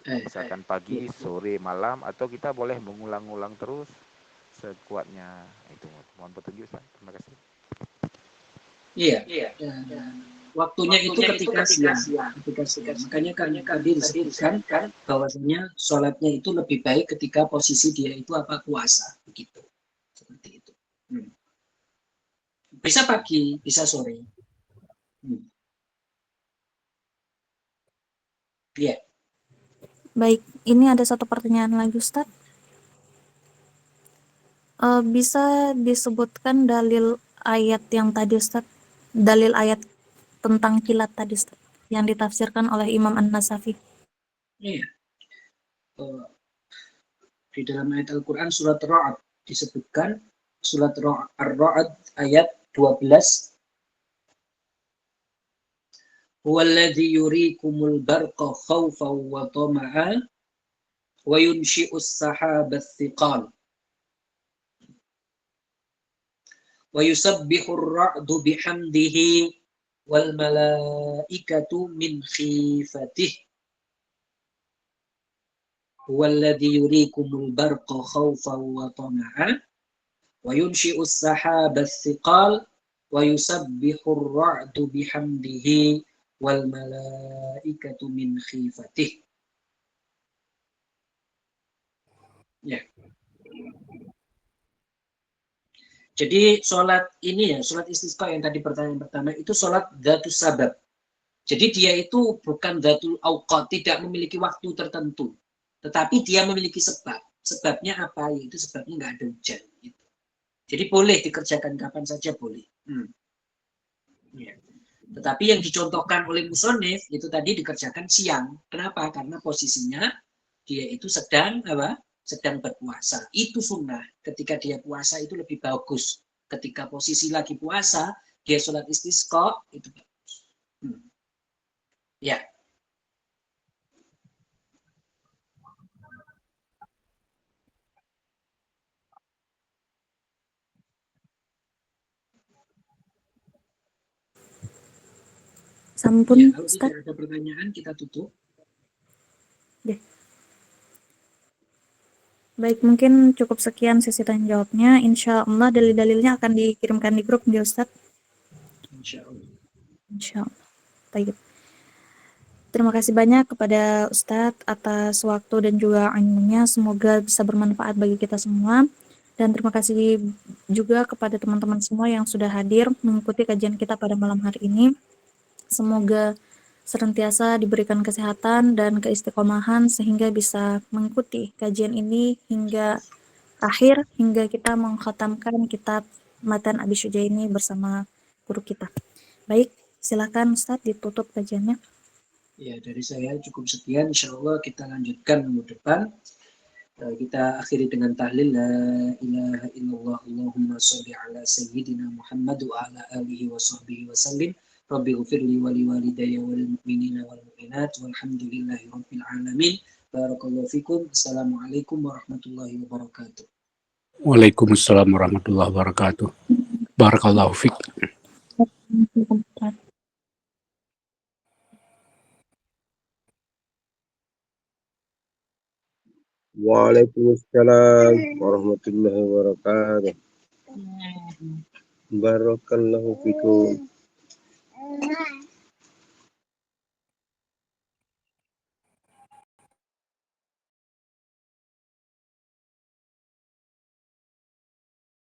Misalkan pagi, sore, malam, atau kita boleh mengulang-ulang terus sekuatnya. Itu mohon petunjuk Ustaz. Terima kasih. Iya. Waktunya itu ketika siang. Makanya kan tadi disebutkan bahwasanya sholatnya itu lebih baik ketika posisi dia itu puasa, begitu. Seperti itu. Bisa pagi, bisa sore. Iya. Baik, ini ada satu pertanyaan lagi Ustaz. Bisa disebutkan dalil ayat yang tadi Ustaz, dalil ayat tentang kilat tadi Ustaz, yang ditafsirkan oleh Imam An-Nasafi. Iya. Di dalam ayat Al-Quran surat Ra'ad disebutkan, surat Ar-Ra'ad ayat 12, huwallazi yurikumul barqa khawfan wa tama'an wa yunshi'us sahabas thiqal wa yusabbihur ra'du bihamdihi wal malaikatu min khifatih huwallazi yurikumul barqa khawfan wa tama'an wa yunshi'us sahabas thiqal wa yusabbihur ra'du bihamdihi wal malaikatu min khifatih. Ya. Jadi sholat ini ya, sholat istisqa yang tadi pertanyaan pertama itu sholat dzatus sabab. Jadi dia itu bukan dzatul auqat, tidak memiliki waktu tertentu, tetapi dia memiliki sebab. Sebabnya apa? Yaitu sebabnya nggak ada hujan. Gitu. Jadi boleh dikerjakan kapan saja boleh. Ya. Tetapi yang dicontohkan oleh musonif itu tadi dikerjakan siang. Kenapa? Karena posisinya dia itu sedang sedang berpuasa. Itu sunnah. Ketika dia puasa itu lebih bagus. Ketika posisi lagi puasa, dia sholat istisqa, itu bagus. Ya. Sampun, Ya, kalau Ustaz. tidak ada pertanyaan, kita tutup. Deh. Baik, mungkin cukup sekian sesi tanya jawabnya. Insya Allah dalil-dalilnya akan dikirimkan di grup, ya Ustaz. Insya Allah. Insya Allah. Baik. Terima kasih banyak kepada Ustadz atas waktu dan juga ilmunya. Semoga bisa bermanfaat bagi kita semua. Dan terima kasih juga kepada teman-teman semua yang sudah hadir mengikuti kajian kita pada malam hari ini. Semoga senantiasa diberikan kesehatan dan keistiqomahan sehingga bisa mengikuti kajian ini hingga akhir, hingga kita mengkhatamkan kitab Matan Abi Syuja ini bersama guru kita. Baik, silakan Ustadz ditutup kajiannya. Ya, dari saya cukup sekian. Insya Allah kita lanjutkan minggu depan. Kita akhiri dengan tahlil la ilaha illallah Allahumma sholli ala sayyidina Muhammad wa ala alihi wa sahbihi wa sallim. Rabbi ghfirli wa li walidayya wal mu'minina wal mu'minat walhamdulillahi rabbil alamin. Barakallahu fikum. Assalamualaikum warahmatullahi wabarakatuh. Waalaikumsalam warahmatullahi wabarakatuh. Barakallahu fiik. Waalaikumsalam warahmatullahi wabarakatuh. Barakallahu fikum.